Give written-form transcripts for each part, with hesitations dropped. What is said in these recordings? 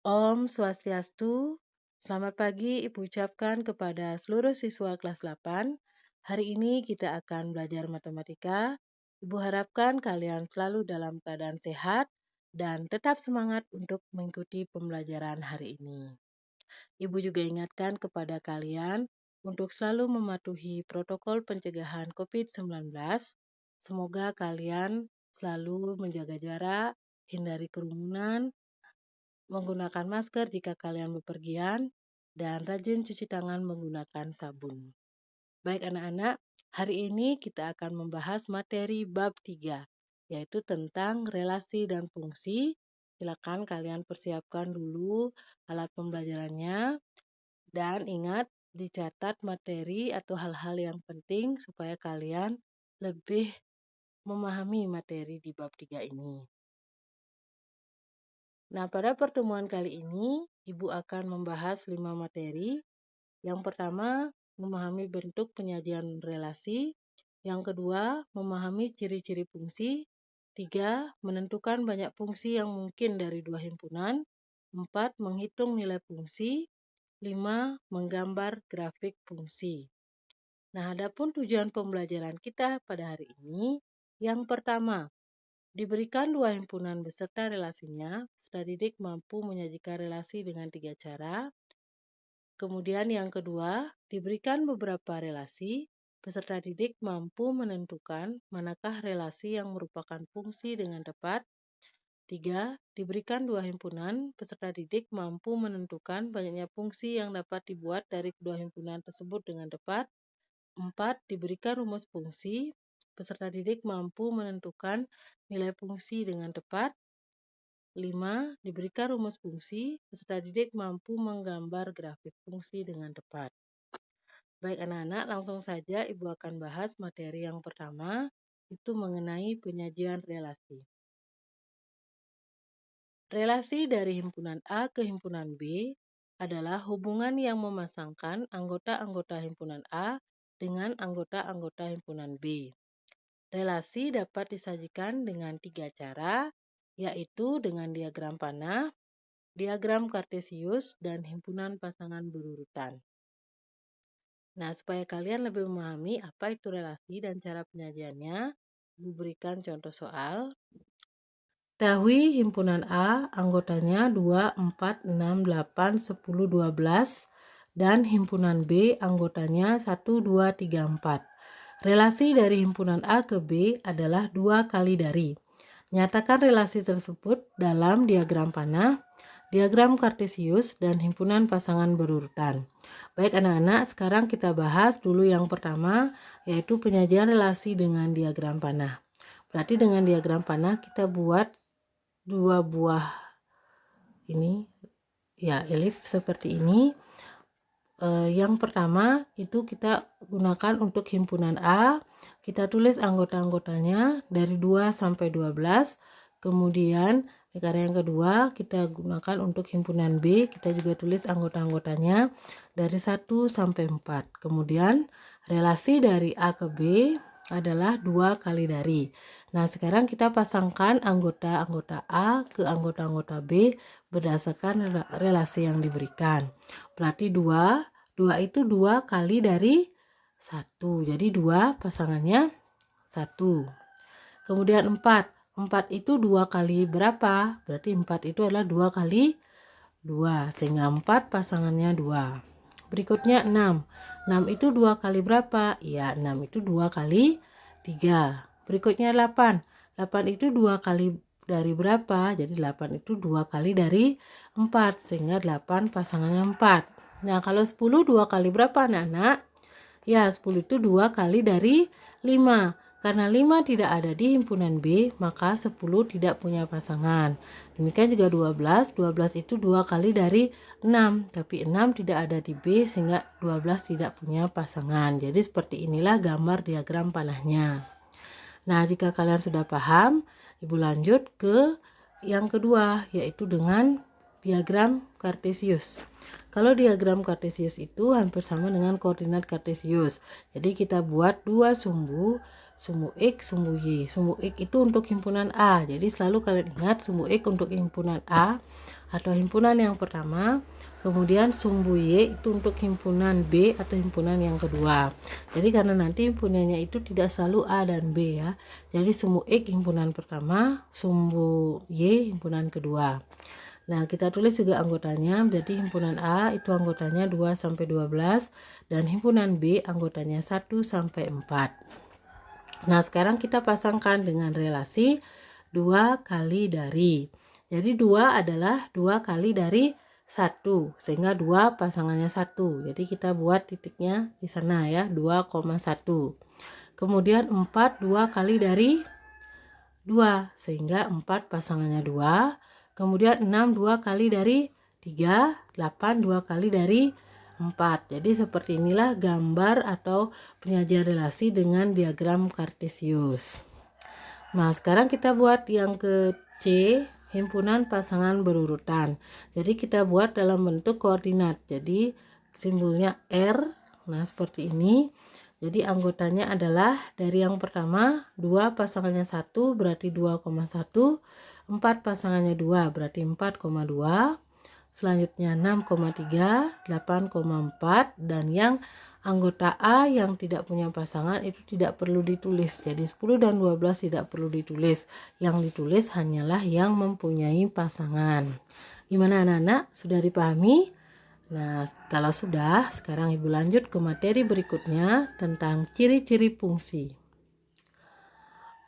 Om Swastiastu, selamat pagi Ibu ucapkan kepada seluruh siswa kelas 8. Hari ini kita akan belajar matematika. Ibu harapkan kalian selalu dalam keadaan sehat dan tetap semangat untuk mengikuti pembelajaran hari ini. Ibu juga ingatkan kepada kalian untuk selalu mematuhi protokol pencegahan COVID-19. Semoga kalian selalu menjaga jarak, hindari kerumunan, menggunakan masker jika kalian bepergian, dan rajin cuci tangan menggunakan sabun. Baik anak-anak, hari ini kita akan membahas materi bab 3, yaitu tentang relasi dan fungsi. Silakan kalian persiapkan dulu alat pembelajarannya, dan ingat dicatat materi atau hal-hal yang penting supaya kalian lebih memahami materi di bab 3 ini. Nah, pada pertemuan kali ini, Ibu akan membahas 5 materi. Yang pertama, memahami bentuk penyajian relasi. Yang kedua, memahami ciri-ciri fungsi. 3, menentukan banyak fungsi yang mungkin dari dua himpunan. 4, menghitung nilai fungsi. 5, menggambar grafik fungsi. Nah, adapun tujuan pembelajaran kita pada hari ini, yang pertama, diberikan dua himpunan beserta relasinya, peserta didik mampu menyajikan relasi dengan 3 cara. Kemudian yang kedua, diberikan beberapa relasi, peserta didik mampu menentukan manakah relasi yang merupakan fungsi dengan tepat. 3, diberikan dua himpunan, peserta didik mampu menentukan banyaknya fungsi yang dapat dibuat dari kedua himpunan tersebut dengan tepat. 4, diberikan rumus fungsi, peserta didik mampu menentukan nilai fungsi dengan tepat. 5, diberikan rumus fungsi, peserta didik mampu menggambar grafik fungsi dengan tepat. Baik anak-anak, langsung saja Ibu akan bahas materi yang pertama, itu mengenai penyajian relasi. Relasi dari himpunan A ke himpunan B adalah hubungan yang memasangkan anggota-anggota himpunan A dengan anggota-anggota himpunan B. Relasi dapat disajikan dengan 3 cara, yaitu dengan diagram panah, diagram kartesius, dan himpunan pasangan berurutan. Nah, supaya kalian lebih memahami apa itu relasi dan cara penyajiannya, Ibu berikan contoh soal. Ketahui himpunan A anggotanya 2, 4, 6, 8, 10, 12 dan himpunan B anggotanya 1, 2, 3, 4. Relasi dari himpunan A ke B adalah 2 kali dari. Nyatakan relasi tersebut dalam diagram panah, diagram kartesius, dan himpunan pasangan berurutan. Baik anak-anak, sekarang kita bahas dulu yang pertama, yaitu penyajian relasi dengan diagram panah. Berarti dengan diagram panah kita buat dua buah ini, ya elif seperti ini. Yang pertama itu kita gunakan untuk himpunan A, kita tulis anggota-anggotanya dari 2 sampai 12. Kemudian cara yang kedua kita gunakan untuk himpunan B, kita juga tulis anggota-anggotanya dari 1 sampai 4. Kemudian relasi dari A ke B adalah 2 kali dari. Nah, sekarang kita pasangkan anggota-anggota A ke anggota-anggota B berdasarkan relasi yang diberikan. Berarti 2 itu 2 kali dari 1. Jadi 2 pasangannya 1. Kemudian 4 itu 2 kali berapa? Berarti 4 itu adalah 2 kali 2. Sehingga 4 pasangannya 2. Berikutnya 6. 6 itu 2 kali berapa? Ya, 6 itu 2 kali 3. Berikutnya 8. 8 itu 2 kali dari berapa? Jadi 8 itu 2 kali dari 4. Sehingga 8 pasangannya 4. Nah, kalau 10 2 kali berapa anak-anak? Ya, 10 itu 2 kali dari 5. Karena 5 tidak ada di himpunan B, maka 10 tidak punya pasangan. Demikian juga 12. 12 itu 2 kali dari 6. Tapi 6 tidak ada di B, sehingga 12 tidak punya pasangan. Jadi seperti inilah gambar diagram panahnya. Nah, jika kalian sudah paham, Ibu lanjut ke yang kedua, yaitu dengan diagram kartesius. Kalau diagram kartesius itu hampir sama dengan koordinat kartesius. Jadi kita buat dua sumbu sumbu X, sumbu Y. Sumbu X itu untuk himpunan A. Jadi selalu kalian ingat sumbu X untuk himpunan A atau himpunan yang pertama. Kemudian sumbu Y itu untuk himpunan B atau himpunan yang kedua. Jadi karena nanti himpunannya itu tidak selalu A dan B ya. Jadi sumbu X himpunan pertama, sumbu Y himpunan kedua. Nah, kita tulis juga anggotanya. Jadi himpunan A itu anggotanya 2 sampai 12 dan himpunan B anggotanya 1 sampai 4. Nah, sekarang kita pasangkan dengan relasi 2 kali dari. Jadi 2 adalah 2 kali dari 1, sehingga 2 pasangannya 1. Jadi kita buat titiknya di sana ya, 2,1. Kemudian 4 2 kali dari 2, sehingga 4 pasangannya 2. Kemudian 6 2 kali dari 3, 8 2 kali dari 4. Jadi seperti inilah gambar atau penyajian relasi dengan diagram kartesius. Nah, sekarang kita buat yang ke C, himpunan pasangan berurutan. Jadi kita buat dalam bentuk koordinat. Jadi simbolnya R. Nah, seperti ini. Jadi anggotanya adalah dari yang pertama 2 pasangannya 1 berarti 2,1, 4 pasangannya 2 berarti 4,2, selanjutnya 6,3, 8,4, dan yang anggota A yang tidak punya pasangan itu tidak perlu ditulis. Jadi 10 dan 12 tidak perlu ditulis. Yang ditulis hanyalah yang mempunyai pasangan. Gimana anak-anak? Sudah dipahami? Nah, kalau sudah, sekarang Ibu lanjut ke materi berikutnya tentang ciri-ciri fungsi.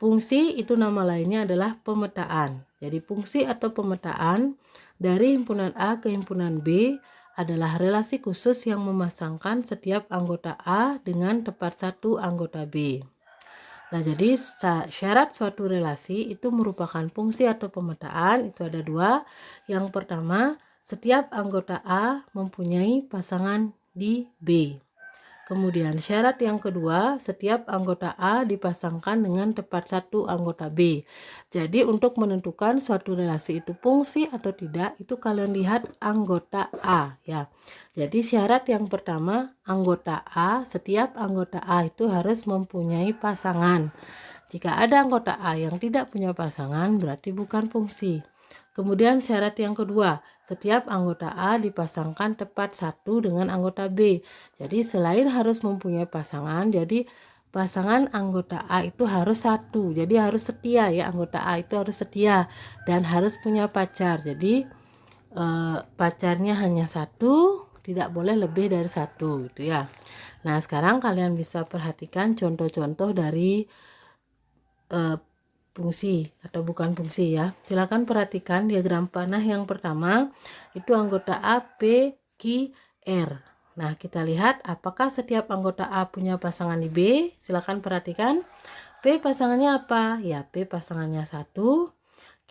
Fungsi itu nama lainnya adalah pemetaan. Jadi fungsi atau pemetaan dari himpunan A ke himpunan B adalah relasi khusus yang memasangkan setiap anggota A dengan tepat satu anggota B. Nah, jadi syarat suatu relasi itu merupakan fungsi atau pemetaan itu ada dua. Yang pertama, setiap anggota A mempunyai pasangan di B. Kemudian syarat yang kedua, setiap anggota A dipasangkan dengan tepat satu anggota B. Jadi untuk menentukan suatu relasi itu fungsi atau tidak, itu kalian lihat anggota A ya. Jadi syarat yang pertama, anggota A, setiap anggota A itu harus mempunyai pasangan. Jika ada anggota A yang tidak punya pasangan, berarti bukan fungsi. Kemudian syarat yang kedua, setiap anggota A dipasangkan tepat satu dengan anggota B. Jadi selain harus mempunyai pasangan, jadi pasangan anggota A itu harus satu. Jadi harus setia ya, anggota A itu harus setia dan harus punya pacar. Jadi pacarnya hanya satu, tidak boleh lebih dari satu gitu ya. Nah, sekarang kalian bisa perhatikan contoh-contoh dari fungsi atau bukan fungsi ya. Silakan perhatikan diagram panah yang pertama itu anggota A, P, Q, R. Nah, kita lihat apakah setiap anggota A punya pasangan di B. Silakan perhatikan. P pasangannya apa? Ya, P pasangannya 1,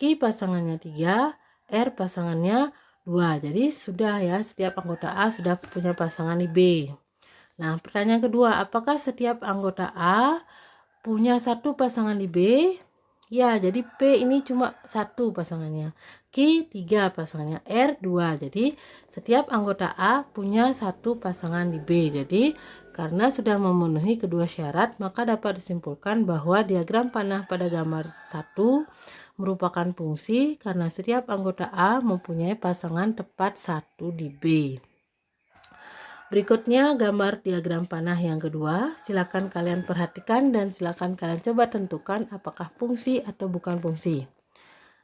Q pasangannya 3, R pasangannya 2. Jadi sudah ya, setiap anggota A sudah punya pasangan di B. Nah, pertanyaan kedua, apakah setiap anggota A punya satu pasangan di B? Ya, jadi P ini cuma satu pasangannya, Q 3 pasangannya, R 2. Jadi setiap anggota A punya satu pasangan di B. Jadi karena sudah memenuhi kedua syarat, maka dapat disimpulkan bahwa diagram panah pada gambar 1 merupakan fungsi karena setiap anggota A mempunyai pasangan tepat satu di B. Berikutnya gambar diagram panah yang kedua. Silakan kalian perhatikan dan silakan kalian coba tentukan apakah fungsi atau bukan fungsi.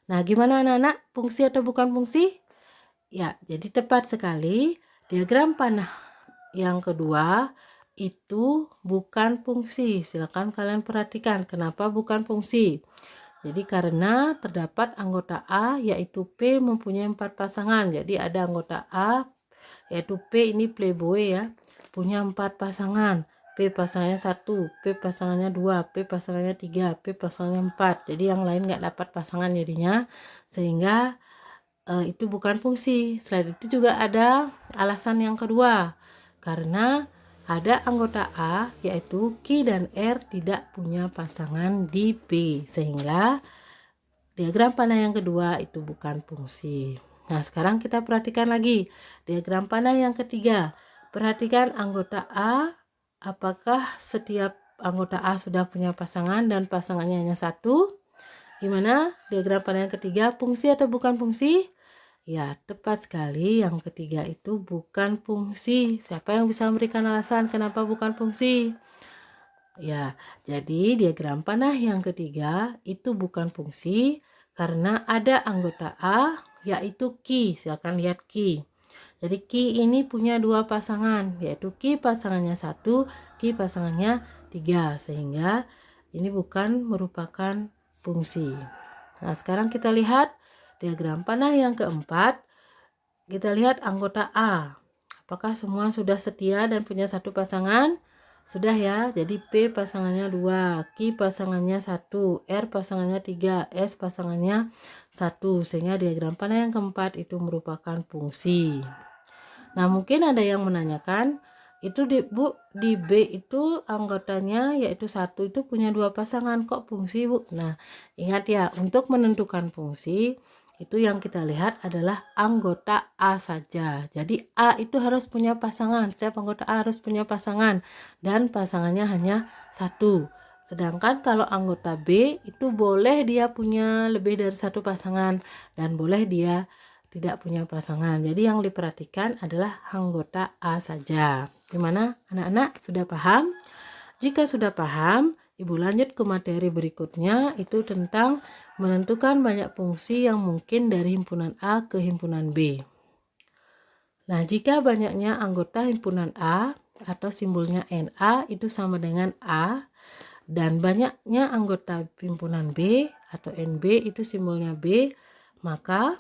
Nah, gimana anak-anak? Fungsi atau bukan fungsi? Ya, jadi tepat sekali. Diagram panah yang kedua itu bukan fungsi. Silakan kalian perhatikan kenapa bukan fungsi. Jadi karena terdapat anggota A yaitu P mempunyai 4 pasangan. Jadi ada anggota A yaitu P ini playboy ya, punya 4 pasangan. P pasangannya 1, P pasangannya 2, P pasangannya 3, P pasangannya 4. Jadi yang lain nggak dapat pasangan jadinya, sehingga itu bukan fungsi. Selain itu juga ada alasan yang kedua, karena ada anggota A yaitu Q dan R tidak punya pasangan di B, sehingga diagram panah yang kedua itu bukan fungsi. Nah, sekarang kita perhatikan lagi diagram panah yang ketiga. Perhatikan anggota A, apakah setiap anggota A sudah punya pasangan dan pasangannya hanya satu. Gimana? Diagram panah yang ketiga, fungsi atau bukan fungsi? Ya, tepat sekali. Yang ketiga itu bukan fungsi. Siapa yang bisa memberikan alasan kenapa bukan fungsi? Ya, jadi diagram panah yang ketiga itu bukan fungsi karena ada anggota A yaitu Ki. Silakan lihat Ki. Jadi Ki ini punya dua pasangan, yaitu Ki pasangannya 1, Ki pasangannya 3, sehingga ini bukan merupakan fungsi. Nah, sekarang kita lihat diagram panah yang keempat. Kita lihat anggota A. Apakah semua sudah setia dan punya satu pasangan? Sudah ya, jadi P pasangannya 2, Q pasangannya 1, R pasangannya 3, S pasangannya 1, sehingga diagram panah yang keempat itu merupakan fungsi. Nah, mungkin ada yang menanyakan, itu di B itu anggotanya yaitu 1 itu punya dua pasangan, kok fungsi Bu? Nah, ingat ya, untuk menentukan fungsi itu yang kita lihat adalah anggota A saja. Jadi A itu harus punya pasangan. Setiap anggota A harus punya pasangan dan pasangannya hanya 1. Sedangkan kalau anggota B itu boleh dia punya lebih dari satu pasangan dan boleh dia tidak punya pasangan. Jadi yang diperhatikan adalah anggota A saja. Gimana anak-anak, sudah paham? Jika sudah paham, Ibu lanjut ke materi berikutnya, itu tentang menentukan banyak fungsi yang mungkin dari himpunan A ke himpunan B. Nah, jika banyaknya anggota himpunan A atau simbolnya NA itu sama dengan A, dan banyaknya anggota himpunan B atau NB itu simbolnya B, maka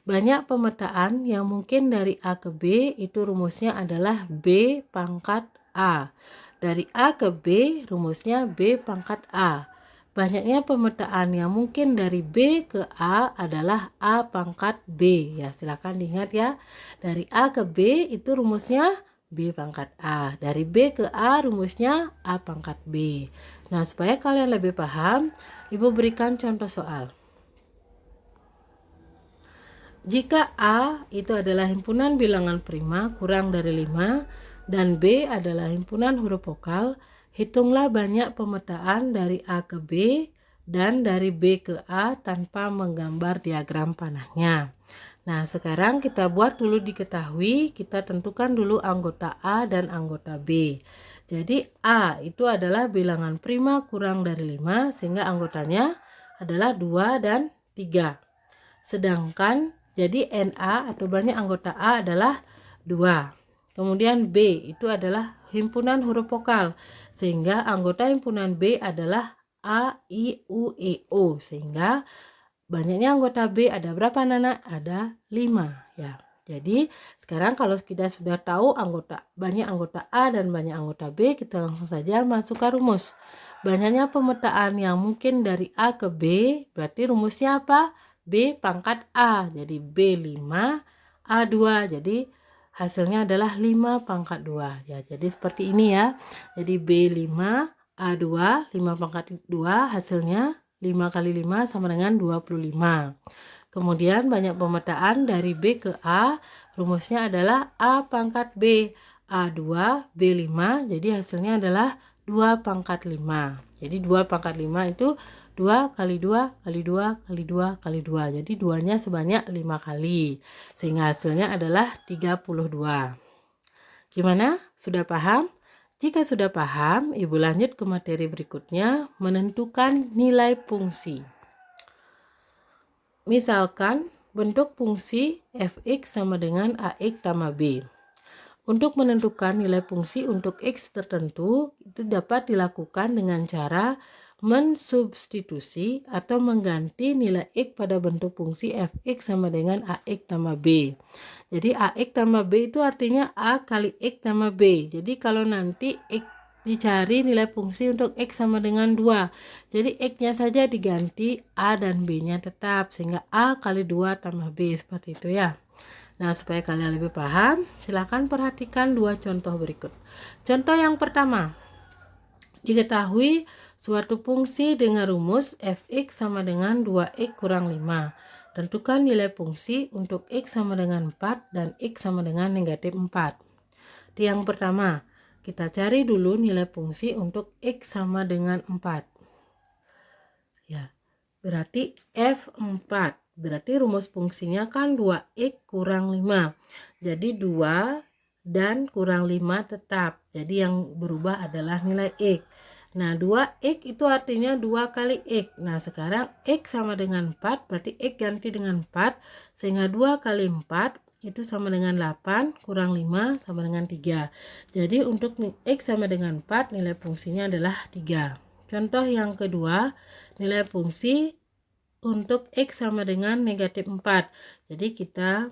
banyak pemetaan yang mungkin dari A ke B itu rumusnya adalah B pangkat A. Dari A ke B rumusnya B pangkat A. Banyaknya pemetaan yang mungkin dari B ke A adalah A pangkat B. Ya, silakan diingat ya. Dari A ke B itu rumusnya B pangkat A. Dari B ke A rumusnya A pangkat B. Nah, supaya kalian lebih paham, Ibu berikan contoh soal. Jika A itu adalah himpunan bilangan prima kurang dari 5 dan B adalah himpunan huruf vokal, hitunglah banyak pemetaan dari A ke B dan dari B ke A tanpa menggambar diagram panahnya. Nah, sekarang kita buat dulu diketahui, kita tentukan dulu anggota A dan anggota B. Jadi A itu adalah bilangan prima kurang dari 5 sehingga anggotanya adalah 2 dan 3. Sedangkan jadi NA atau banyak anggota A adalah 2. Kemudian B itu adalah himpunan huruf vokal, sehingga anggota himpunan B adalah A, I, U, E, O. Sehingga banyaknya anggota B ada berapa anak? Ada 5 ya. Jadi sekarang kalau kita sudah tahu banyak anggota A dan banyak anggota B, kita langsung saja masukkan rumus. Banyaknya pemetaan yang mungkin dari A ke B, berarti rumusnya apa? B pangkat A. Jadi B5 A2. Jadi hasilnya adalah 5 pangkat 2 ya. Jadi seperti ini ya. Jadi B5 A2, 5 pangkat 2 hasilnya 5 kali 5 sama dengan 25. Kemudian banyak pemetaan dari B ke A, rumusnya adalah A pangkat B. A2 B5, jadi hasilnya adalah 2 pangkat 5. Jadi 2 pangkat 5 itu 2 kali 2 kali 2 kali 2 kali 2. Jadi 2-nya sebanyak 5 kali. Sehingga hasilnya adalah 32. Gimana? Sudah paham? Jika sudah paham, Ibu lanjut ke materi berikutnya, menentukan nilai fungsi. Misalkan bentuk fungsi fx sama dengan ax tambah b. Untuk menentukan nilai fungsi untuk x tertentu, itu dapat dilakukan dengan cara mensubstitusi atau mengganti nilai x pada bentuk fungsi fx sama dengan ax tambah b. Jadi ax tambah b itu artinya a kali x tambah b. Jadi kalau nanti x dicari nilai fungsi untuk x sama dengan 2. Jadi x-nya saja diganti, a dan b-nya tetap, sehingga a kali 2 tambah b, seperti itu ya. Nah, supaya kalian lebih paham, silakan perhatikan dua contoh berikut. Contoh yang pertama, diketahui suatu fungsi dengan rumus fx sama dengan 2x kurang 5. Tentukan nilai fungsi untuk x sama dengan 4 dan x sama dengan negatif 4. Yang pertama, kita cari dulu nilai fungsi untuk X sama dengan 4. Ya, berarti F4. Berarti rumus fungsinya kan 2X kurang 5. Jadi 2 dan kurang 5 tetap. Jadi yang berubah adalah nilai X. Nah, 2X itu artinya 2 kali X. Nah, sekarang X sama dengan 4, berarti X ganti dengan 4. Sehingga 2 kali 4 itu sama dengan 8, kurang 5 sama dengan 3. Jadi untuk X sama dengan 4, nilai fungsinya adalah 3. Contoh yang kedua, nilai fungsi untuk X sama dengan negatif 4. Jadi kita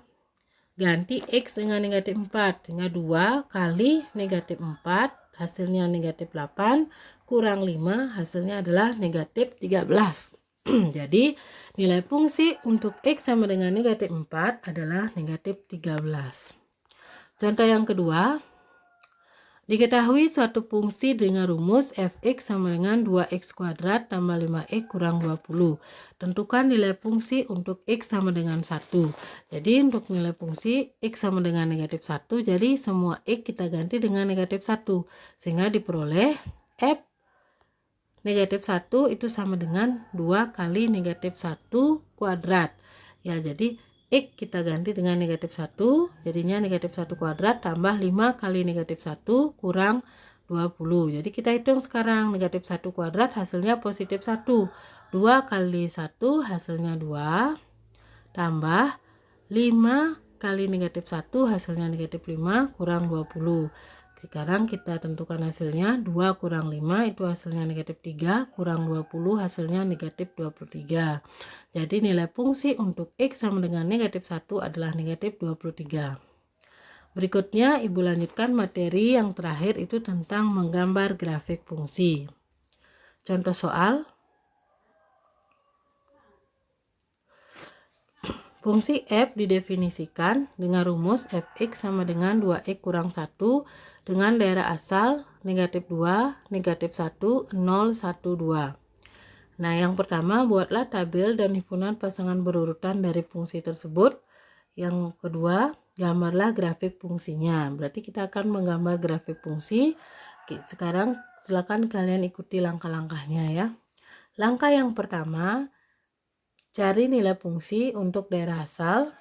ganti X dengan negatif 4. Sehingga 2 kali negatif 4 hasilnya negatif 8 kurang 5 hasilnya adalah negatif 13. Jadi nilai fungsi untuk X sama dengan negatif 4 adalah negatif 13. Contoh yang kedua, diketahui suatu fungsi dengan rumus fx sama dengan 2x kuadrat tambah 5x kurang 20. Tentukan nilai fungsi untuk x sama dengan 1. Jadi untuk nilai fungsi x sama dengan negatif 1, jadi semua x kita ganti dengan negatif 1. Sehingga diperoleh f negatif 1 itu sama dengan 2 kali negatif 1 kuadrat. Ya, jadi X kita ganti dengan negatif 1, jadinya negatif 1 kuadrat tambah 5 kali negatif 1 kurang 20. Jadi kita hitung sekarang, negatif 1 kuadrat hasilnya positif 1. 2 kali 1 hasilnya 2, tambah 5 kali negatif 1 hasilnya negatif 5 kurang 20. Sekarang kita tentukan hasilnya, 2 kurang 5 itu hasilnya negatif 3, kurang 20 hasilnya negatif 23. Jadi nilai fungsi untuk X sama dengan negatif 1 adalah negatif 23. Berikutnya Ibu lanjutkan materi yang terakhir itu tentang menggambar grafik fungsi. Contoh soal. Fungsi f didefinisikan dengan rumus fx sama dengan 2x kurang 1 dengan daerah asal negatif 2, negatif 1, 0, 1, 2. Nah, yang pertama buatlah tabel dan himpunan pasangan berurutan dari fungsi tersebut. Yang kedua, gambarlah grafik fungsinya. Berarti kita akan menggambar grafik fungsi. Oke, sekarang silakan kalian ikuti langkah-langkahnya ya. Langkah yang pertama, cari nilai fungsi untuk daerah asal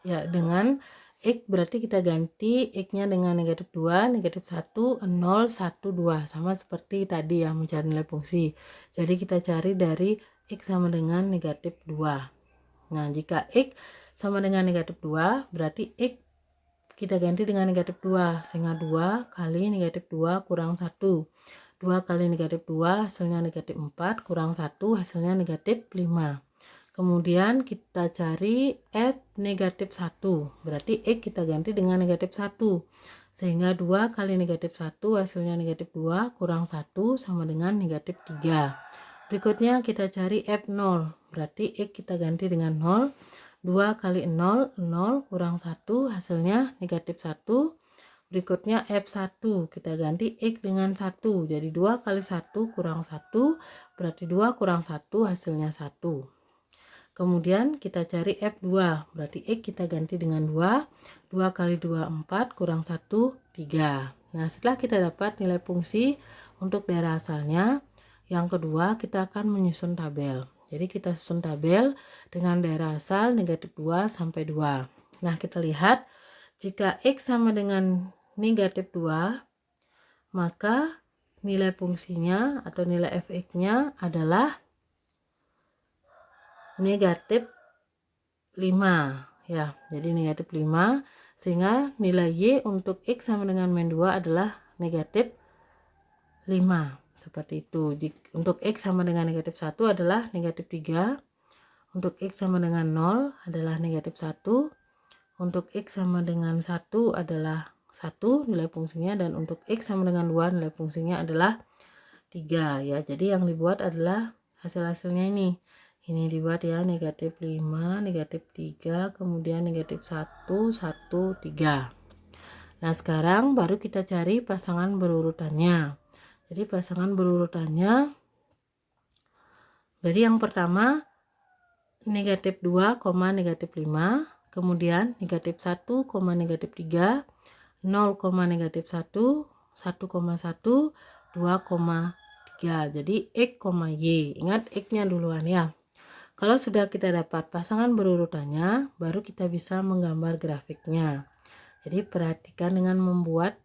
ya dengan X, berarti kita ganti X-nya dengan negatif 2, negatif 1, 0, 1, 2. Sama seperti tadi ya, mencari nilai fungsi. Jadi kita cari dari X sama dengan negatif 2. Nah, jika X sama dengan negatif 2, berarti X kita ganti dengan negatif 2. Sehingga 2 kali negatif 2 kurang 1. 2 kali negatif 2 hasilnya negatif 4, kurang 1 hasilnya negatif 5. Kemudian kita cari F negatif 1. Berarti X kita ganti dengan negatif 1. Sehingga 2 kali negatif 1 hasilnya negatif 2 kurang 1 sama dengan negatif 3. Berikutnya kita cari F0. Berarti X kita ganti dengan 0. 2 kali 0, 0 kurang 1 hasilnya negatif 1. Berikutnya F1. Kita ganti X dengan 1. Jadi 2 kali 1 kurang 1. Berarti 2 kurang 1 hasilnya 1. Kemudian kita cari F2, berarti X kita ganti dengan 2, 2 kali 2, 4, kurang 1, 3. Nah, setelah kita dapat nilai fungsi untuk daerah asalnya, yang kedua kita akan menyusun tabel. Jadi kita susun tabel dengan daerah asal negatif 2 sampai 2. Nah, kita lihat jika X sama dengan negatif 2, maka nilai fungsinya atau nilai fx-nya adalah negatif 5 ya, jadi negatif 5, sehingga nilai Y untuk X sama dengan min 2 adalah negatif 5, seperti itu. Untuk X sama dengan negatif 1 adalah negatif 3, untuk X sama dengan 0 adalah negatif 1, untuk X sama dengan 1 adalah 1 nilai fungsinya, dan untuk X sama dengan 2 nilai fungsinya adalah 3 ya. Jadi yang dibuat adalah hasil-hasilnya ini dibuat ya, negatif 5, negatif 3, kemudian negatif 1, 1, 3. Nah, sekarang baru kita cari pasangan berurutannya. Jadi pasangan berurutannya, jadi yang pertama negatif 2, negatif 5, kemudian negatif 1, negatif 3, 0, negatif 1, 1,1, 2,3. Jadi X, Y. Ingat X-nya duluan ya. Kalau sudah kita dapat pasangan berurutannya, baru kita bisa menggambar grafiknya. Jadi perhatikan dengan membuat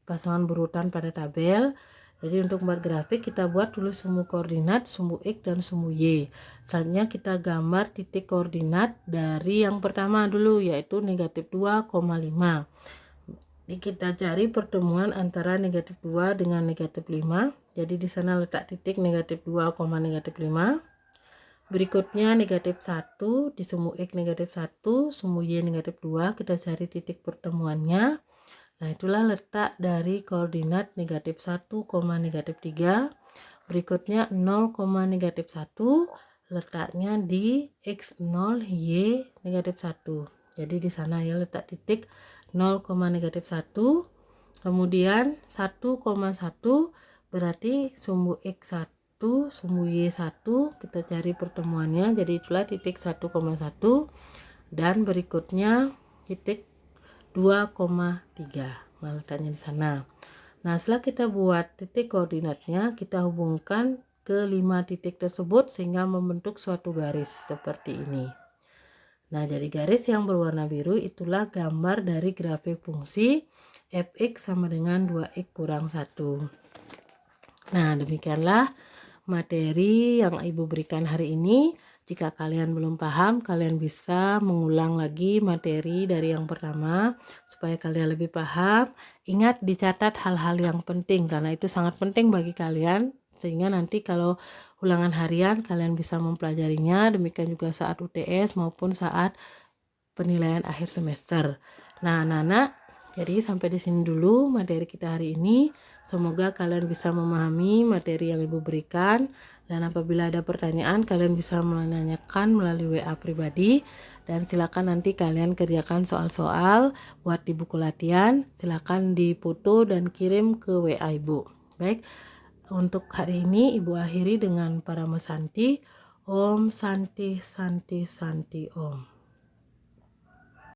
pasangan berurutan pada tabel. Jadi untuk membuat grafik kita buat dulu sumbu koordinat, sumbu X dan sumbu Y. Selanjutnya kita gambar titik koordinat dari yang pertama dulu, yaitu negatif 2,5. Jadi kita cari pertemuan antara negatif 2 dengan negatif 5. Jadi di sana letak titik negatif 2, negatif 5. Berikutnya negatif 1 di sumbu X negatif 1, sumbu Y negatif 2, kita cari titik pertemuannya. Nah, itulah letak dari koordinat negatif 1, negatif 3. Berikutnya 0, negatif 1, letaknya di X0, Y negatif 1. Jadi di sana ya letak titik 0, negatif 1. Kemudian 1,1 berarti sumbu X1, sumbu Y1, kita cari pertemuannya, jadi itulah titik 1,1. Dan berikutnya titik 2,3. Nah, letaknya di sana. Nah, setelah kita buat titik koordinatnya, kita hubungkan ke 5 titik tersebut sehingga membentuk suatu garis seperti ini. Nah, jadi garis yang berwarna biru itulah gambar dari grafik fungsi fx sama dengan 2x kurang 1. Nah, demikianlah materi yang Ibu berikan hari ini. Jika kalian belum paham, kalian bisa mengulang lagi materi dari yang pertama supaya kalian lebih paham. Ingat dicatat hal-hal yang penting karena itu sangat penting bagi kalian sehingga nanti kalau ulangan harian kalian bisa mempelajarinya. Demikian juga saat UTS maupun saat penilaian akhir semester. Nah, anak-anak, jadi sampai di sini dulu materi kita hari ini. Semoga kalian bisa memahami materi yang Ibu berikan. Dan apabila ada pertanyaan, kalian bisa menanyakan melalui WA pribadi. Dan silakan nanti kalian kerjakan soal-soal buat di buku latihan. Silakan dipoto dan kirim ke WA Ibu. Baik, untuk hari ini Ibu akhiri dengan para mesanti. Om Santi Santi Santi Om.